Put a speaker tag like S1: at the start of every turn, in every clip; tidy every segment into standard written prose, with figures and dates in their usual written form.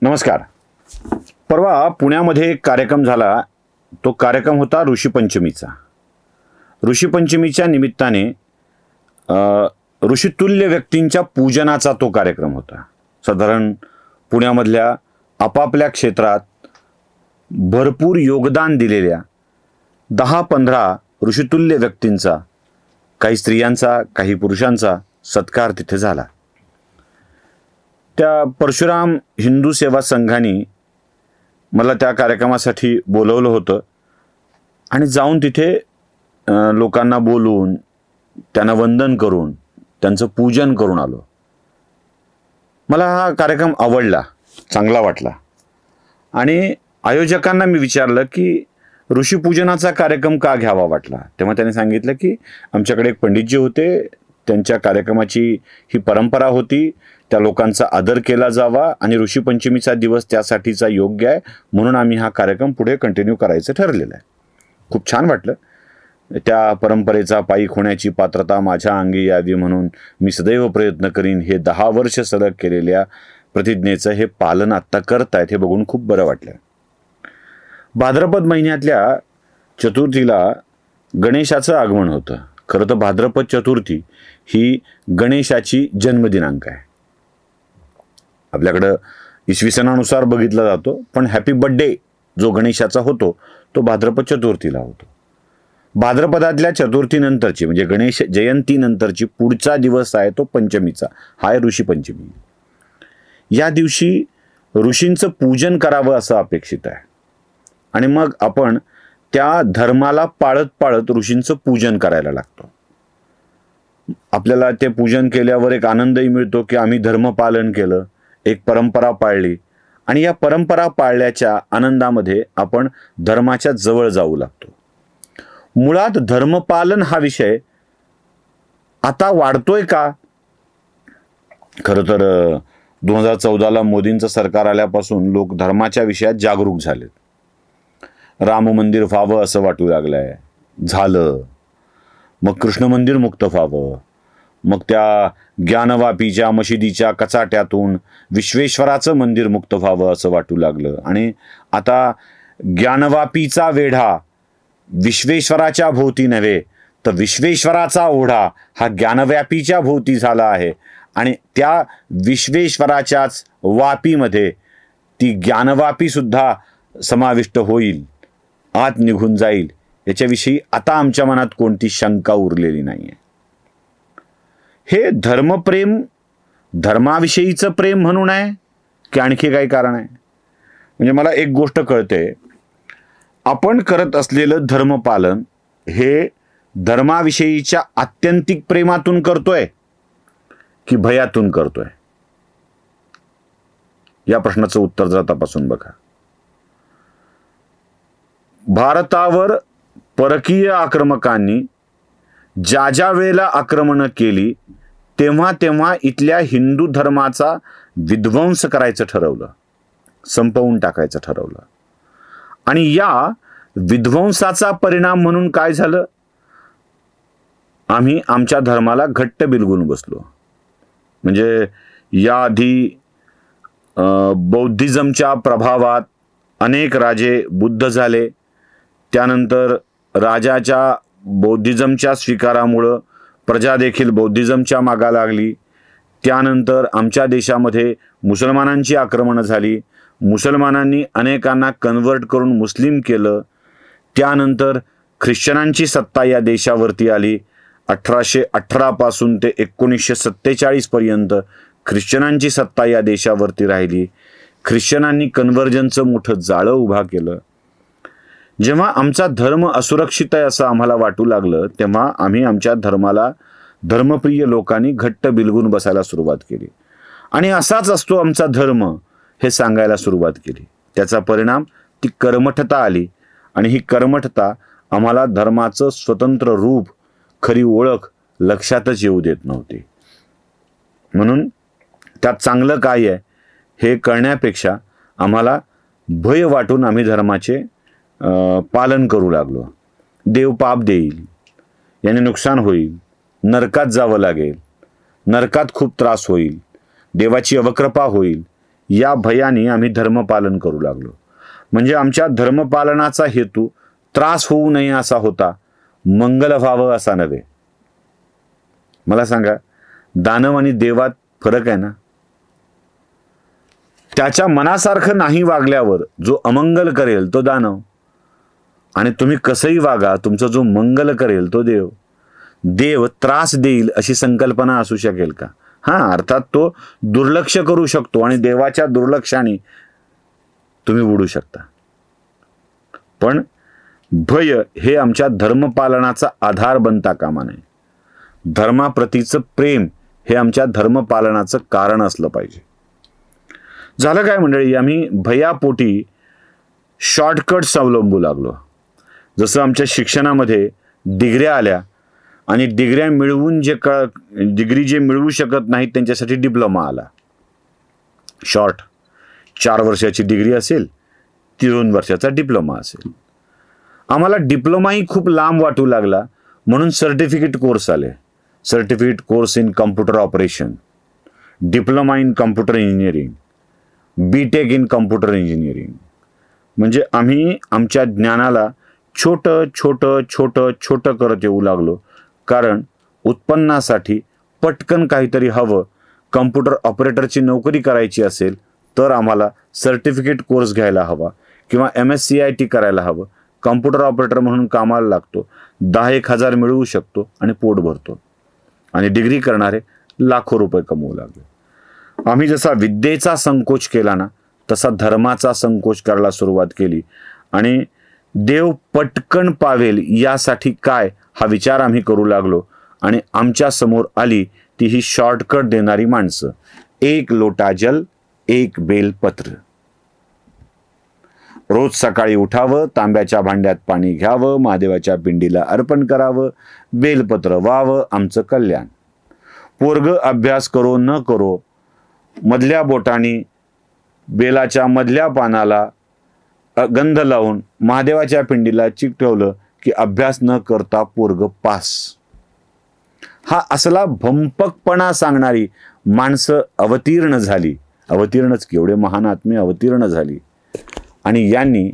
S1: नमस्कार. परवा पुण्यामध्ये एक कार्यक्रम झाला. तो कार्यक्रम होता ऋषीपंचमीचा. ऋषीपंचमीच्या निमित्ताने ऋषितुल्य व्यक्तींच्या पूजनाचा तो कार्यक्रम होता. साधारण पुण्यामधल्या आपापल्या क्षेत्रात भरपूर योगदान दिलेल्या 10-15 ऋषितुल्य व्यक्तींचा, काही स्त्रियांचा काही पुरुषांचा सत्कार तिथे झाला. त्या परशुराम हिंदू सेवा संघाने मला त्या कार्यक्रमासाठी बोलवलं होतं आणि जाऊन तिथे लोकांना बोलून त्यांना वंदन करून त्यांचं पूजन करून आलो. मला हा कार्यक्रम आवडला, चांगला वाटला आणि आयोजकांना मी विचारलं की ऋषीपूजनाचा कार्यक्रम का घ्यावा वाटला. तेव्हा त्यांनी सांगितलं की आमच्याकडे एक पंडितजी होते, त्यांच्या कार्यक्रमाची ही परंपरा होती, त्या लोकांचा आदर केला जावा आणि ऋषीपंचमीचा दिवस त्यासाठीचा योग्य आहे, म्हणून आम्ही हा कार्यक्रम पुढे कंटिन्यू करायचं ठरलेलं आहे. खूप छान वाटलं. त्या परंपरेचा पायीक होण्याची पात्रता माझ्या अंगी यावी म्हणून मी सदैव प्रयत्न करीन, हे 10 वर्ष सलग केलेल्या प्रतिज्ञेचं हे पालन आत्ता करतायत हे बघून खूप बरं वाटलं. भाद्रपद महिन्यातल्या चतुर्थीला गणेशाचं आगमन होतं. खरं तर भाद्रपद चतुर्थी ही गणेशाची जन्मदिनांक आहे. आपल्याकडं इसवी सणानुसार बघितला जातो, पण हॅपी बर्थडे जो गणेशाचा होतो तो भाद्रपद चतुर्थीला होतो. भाद्रपदातल्या चतुर्थीनंतरची म्हणजे गणेश जयंतीनंतरची पुढचा दिवस आहे तो पंचमीचा, हा आहे ऋषीपंचमी. या दिवशी ऋषींचं पूजन करावं असं अपेक्षित आहे आणि मग आपण त्या धर्माला पाळत पाळत ऋषींचं पूजन करायला लागतो. आपल्याला ते पूजन केल्यावर एक आनंदही मिळतो की आम्ही धर्म पालन केलं, एक परंपरा पाळली आणि या परंपरा पाळल्याच्या आनंदामध्ये आपण धर्माच्या जवळ जाऊ लागतो. मुळात धर्मपालन हा विषय आता वाढतोय का? खरं तर 2014ला मोदींचं सरकार आल्यापासून लोक धर्माच्या विषयात जागरूक झालेत. राम मंदिर व्हावं असं वाटू लागलंय, झालं. मग कृष्ण मंदिर मुक्त व्हावं, मग त्या ज्ञानवापीच्या मशिदीच्या कचाट्यातून विश्वेश्वराचं मंदिर मुक्त व्हावं असं वाटू लागलं आणि आता ज्ञानवापीचा वेढा विश्वेश्वराच्या भोवती नव्हे तर विश्वेश्वराचा ओढा हा ज्ञानव्यापीच्या भोवती झाला आहे आणि त्या विश्वेश्वराच्याच वापीमध्ये ती ज्ञानवापी सुद्धा समाविष्ट होईल, आत निघून जाईल, याच्याविषयी आता आमच्या मनात कोणती शंका उरलेली नाही आहे. हे धर्मप्रेम धर्माविषयीचं प्रेम म्हणून आहे की आणखी काही कारण आहे? म्हणजे मला एक गोष्ट कळते, आपण करत असलेलं धर्मपालन हे धर्माविषयीच्या आत्यंतिक प्रेमातून करतोय की भयातून करतोय? या प्रश्नाचं उत्तर जरा तपासून बघा. भारतावर परकीय आक्रमकांनी ज्या ज्या वेळेला आक्रमणं केली तेव्हा तेव्हा इथल्या हिंदू धर्माचा विध्वंस करायचं ठरवलं, संपवून टाकायचं ठरवलं आणि या विध्वंसाचा परिणाम म्हणून काय झालं? आम्ही आमच्या धर्माला घट्ट बिलगून बसलो. म्हणजे याआधी बौद्धिझमच्या प्रभावात अनेक राजे बुद्ध झाले, त्यानंतर राजाच्या बौद्धिझमच्या स्वीकारामुळं प्रजा देखील बौद्धिझमच्या मागा लागली. त्यानंतर आमच्या देशामध्ये मुसलमानांची आक्रमणं झाली, मुसलमानांनी अनेकांना कन्वर्ट करून मुस्लिम केलं. त्यानंतर ख्रिश्चनांची सत्ता या देशावरती आली. 1818 पासून ते 1947 पर्यंत ख्रिश्चनांची सत्ता या देशावरती राहिली. ख्रिश्चनांनी कन्व्हर्जनचं मोठं जाळं उभा केलं. जेव्हा आमचा धर्म असुरक्षित आहे असं आम्हाला वाटू लागलं तेव्हा आम्ही आमच्या धर्माला धर्मप्रिय लोकांनी घट्ट बिलगून बसायला सुरुवात केली आणि असाच असतो आमचा धर्म हे सांगायला सुरुवात केली. त्याचा परिणाम ती कर्मठता आली आणि ही कर्मठता आम्हाला धर्माचं स्वतंत्र रूप, खरी ओळख लक्षातच येऊ देत नव्हती. म्हणून त्यात चांगलं काय आहे हे कळण्यापेक्षा आम्हाला भय वाटून आम्ही धर्माचे पालन करू लागलो. देव पाप देईल, याने नुकसान होईल, नरकात जावं लागेल, नरकात खूप त्रास होईल, देवाची अवकृपा होईल, या भयाने आम्ही धर्मपालन करू लागलो. म्हणजे आमच्या धर्मपालनाचा हेतू त्रास होऊ नये असा होता, मंगल व्हावं असा नव्हे. मला सांगा, दानव आणि देवात फरक आहे ना? त्याच्या मनासारखं नाही वागल्यावर जो अमंगल करेल तो दानव, आणि तुम्ही कसंही वागा, तुमचा जो मंगल करेल तो देव. देव त्रास देईल अशी संकल्पना असू शकेल का? हां, अर्थात तो दुर्लक्ष करू शकतो आणि देवाच्या दुर्लक्षाने तुम्ही उडू शकता. पण भय हे आमच्या धर्मपालनाचा आधार बनता कामा नये. धर्माप्रतीचं प्रेम हे आमच्या धर्मपालनाचं कारण असलं पाहिजे. झालं काय मंडळी, आम्ही भयापोटी शॉर्टकट्स अवलंबू लागलो. जसं आमच्या शिक्षणामध्ये डिग्र्या आल्या आणि डिग्र्या मिळवून डिग्री जे मिळवू शकत नाहीत त्यांच्यासाठी डिप्लोमा आला. शॉर्ट 4 वर्षाची डिग्री असेल, 3 वर्षाचा डिप्लोमा असेल. आम्हाला डिप्लोमाही खूप लांब वाटू लागला, म्हणून सर्टिफिकेट कोर्स आले. Certificate course in computer operation, diploma in computer engineering, BTech in computer engineering. म्हणजे आम्ही आमच्या ज्ञानाला छोटं छोटं छोटं छोटं करत येऊ लागलो, कारण उत्पन्नासाठी पटकन काहीतरी हवं. कम्प्युटर ऑपरेटरची नोकरी करायची असेल तर आम्हाला सर्टिफिकेट कोर्स घ्यायला हवा किंवा MSCIT करायला हवं. कम्प्युटर ऑपरेटर म्हणून कामाला लागतो, 10-1 हजार मिळवू शकतो आणि पोट भरतो. आणि डिग्री करणारे लाखो रुपये कमवू लागले. आम्ही जसा विद्येचा संकोच केला ना, तसा धर्माचा संकोच करायला सुरुवात केली. आणि देव पटकन पावेल यासाठी काय हा विचार आम्ही करू लागलो. आणि आमच्या समोर आली ती ही शॉर्टकट देणारी माणसं. 1 लोटा जल, 1 बेलपत्र. रोज सकाळी उठावं, तांब्याच्या भांड्यात पाणी घ्यावं, महादेवाच्या पिंडीला अर्पण करावं, बेलपत्र व्हावं, आमचं कल्याण. पोरग अभ्यास करो न करो, मधल्या बोटाने बेलाच्या मधल्या पानाला गंध लावून महादेवाच्या पिंडीला चिकटवलं की अभ्यास न करता पोरग पास. हा असला भंपकपणा सांगणारी माणसं अवतीर्ण झाली. अवतीर्णच केवढे महान आत्मे अवतीर्ण झाली. आणि यांनी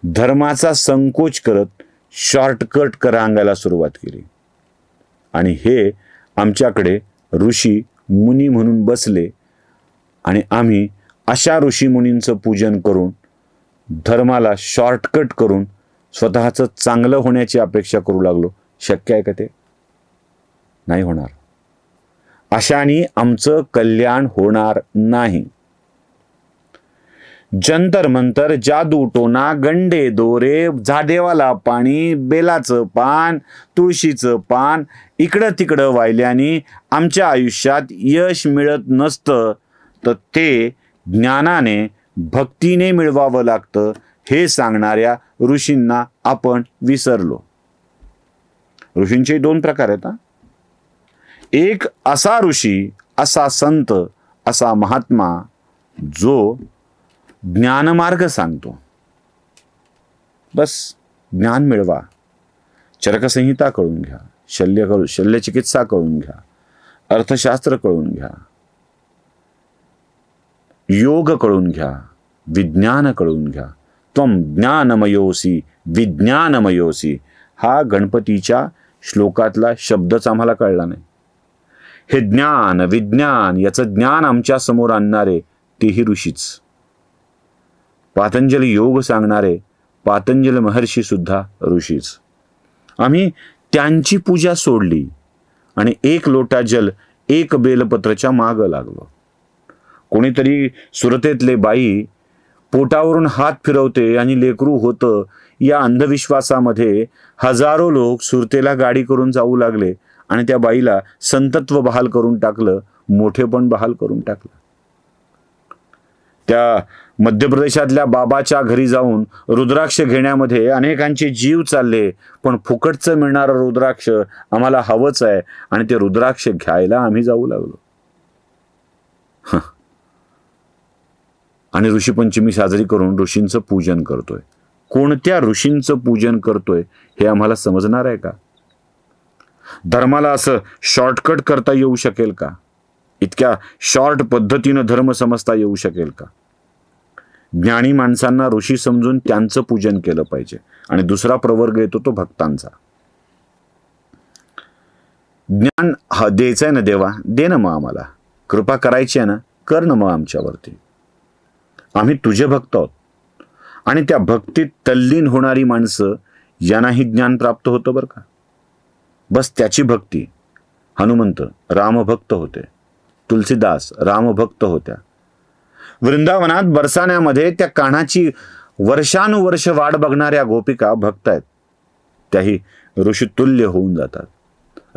S1: धर्माचा संकोच करत शॉर्टकट करांगायला सुरुवात केली. आणि हे आमच्याकडे ऋषी मुनी म्हणून बसले. आणि आम्ही अशा ऋषी मुनींचं पूजन करून, धर्माला शॉर्टकट करून स्वतःचं चांगलं होण्याची अपेक्षा करू लागलो. शक्य आहे का ते? नाही होणार. अशाने आमचं कल्याण होणार नाही. जंतर मंतर, जादू टोना, गंडे दोरे, झादेवाला पाणी, बेलाचं पान, तुळशीचं पान इकडं तिकडं वाहिल्याने आमच्या आयुष्यात यश मिळत नसतं, तर ते ज्ञानाने भक्तीने मिळवावं लागतं हे सांगणाऱ्या ऋषींना आपण विसरलो. ऋषींचे 2 प्रकार आहेत. एक असा ऋषी, असा संत, असा महात्मा जो ज्ञानमार्ग सांगतो. बस ज्ञान मिळवा. चरकसंहिता कळून घ्या, शल्यचिकित्सा कळून घ्या, अर्थशास्त्र कळून घ्या, योग कळून घ्या, विज्ञान कळून घ्या. त्वं ज्ञानमयोसी विज्ञानमयोसी हा गणपतीच्या श्लोकातला शब्दच आम्हाला कळला नाही. हे ज्ञान विज्ञान याचं ज्ञान आमच्या समोर आणणारे तेही ऋषीच. पातंजली योग सांगणारे पातंजली महर्षी सुद्धा ऋषीच. आम्ही त्यांची पूजा सोडली आणि 1 लोटा जल, 1 बेलपत्रच्या मागं लागलो. कोणीतरी सुरतेतले बाई पोटावरून हात फिरवते आणि लेकरू होतं या अंधविश्वासामध्ये हजारो लोक सुरतेला गाडी करून जाऊ लागले आणि त्या बाईला संतत्व बहाल करून टाकलं, मोठेपण बहाल करून टाकलं. त्या मध्य प्रदेशातल्या बाबाच्या घरी जाऊन रुद्राक्ष घेण्यामध्ये अनेकांचे जीव चालले, पण फुकटचं मिळणारं रुद्राक्ष आम्हाला हवंच आहे आणि ते रुद्राक्ष घ्यायला आम्ही जाऊ लागलो. आणि ऋषीपंचमी साजरी करून ऋषींचं पूजन करतोय. कोणत्या ऋषींचं पूजन करतोय हे आम्हाला समजणार आहे का? धर्माला असं शॉर्टकट करता येऊ शकेल का? इतक्या शॉर्ट पद्धतीनं धर्म समजता येऊ शकेल का? ज्ञानी माणसांना ऋषी समजून त्यांचं पूजन केलं पाहिजे. आणि दुसरा प्रवर्ग येतो तो भक्तांचा. ज्ञान द्यायचंय ना देवा, दे ना मग आम्हाला. कृपा करायची आहे ना, कर ना मग आमच्यावरती. आम्ही तुझे भक्त आहोत. आणि त्या भक्तीत तल्लीन होणारी माणसं यांनाही ज्ञान प्राप्त होतं बरं का. बस त्याची भक्ती. हनुमंत रामभक्त होते, तुलसीदास रामभक्त होत्या. वृंदावनात बरसाण्यामध्ये त्या कान्हाची वर्षानुवर्ष वाट बघणाऱ्या गोपिका भक्त आहेत. त्याही ऋषितुल्य होऊन जातात.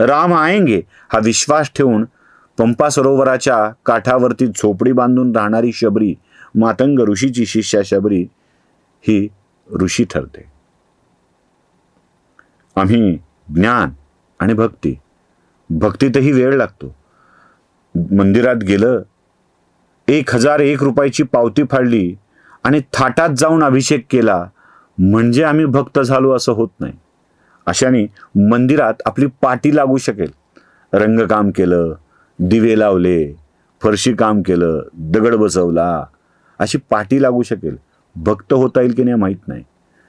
S1: राम आएंगे हा विश्वास ठेवून पंपा सरोवराच्या काठावरती झोपडी बांधून राहणारी शबरी, मातंग ऋषीची शिष्या शबरी, ही ऋषी ठरते. आम्ही ज्ञान आणि भक्ती, भक्तीतही वेळ लागतो. मंदिरात गेलं, 1001 रुपयाची पावती फाडली आणि थाटात जाऊन अभिषेक केला म्हणजे आम्ही भक्त झालो असं होत नाही. अशाने मंदिरात आपली पाटी लागू शकेल. रंगकाम केलं, दिवे लावले, फरशी काम केलं, दगड बसवला, अशी पाटी लागू शकेल. भक्त होता येईल की नाही माहीत नाही.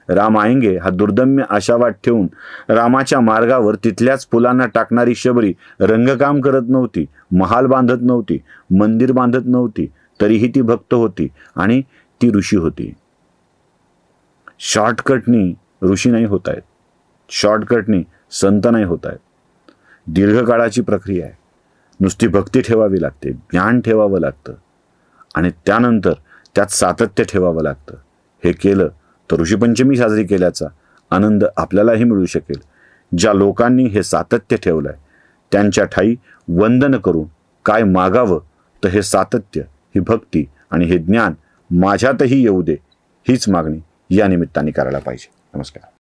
S1: राम आएंगे हा दुर्दम्य आशावाद ठेवून रामाच्या मार्गावर तिथल्याच फुलांना टाकणारी शबरी रंगकाम करत नव्हती, महाल बांधत नव्हती, मंदिर बांधत नव्हती, तरीही ती भक्त होती आणि ती ऋषी होती. शॉर्टकटनी ऋषी नाही होत आहेत, शॉर्टकटनी संत नाही होत आहेत. दीर्घकाळाची प्रक्रिया आहे. नुसती भक्ती ठेवावी लागते, ज्ञान ठेवावं लागतं आणि त्यानंतर त्यात सातत्य ठेवावं लागतं. हे केलं तर ऋषीपंचमी साजरी केल्याचा आनंद आपल्यालाही मिळू शकेल. ज्या लोकांनी हे सातत्य ठेवलंय त्यांच्या ठाई वंदन करून काय मागावं तर हे सातत्य, ही भक्ती आणि हे ज्ञान माझ्यातही येऊ दे, हीच मागणी या निमित्ताने करायला पाहिजे. नमस्कार.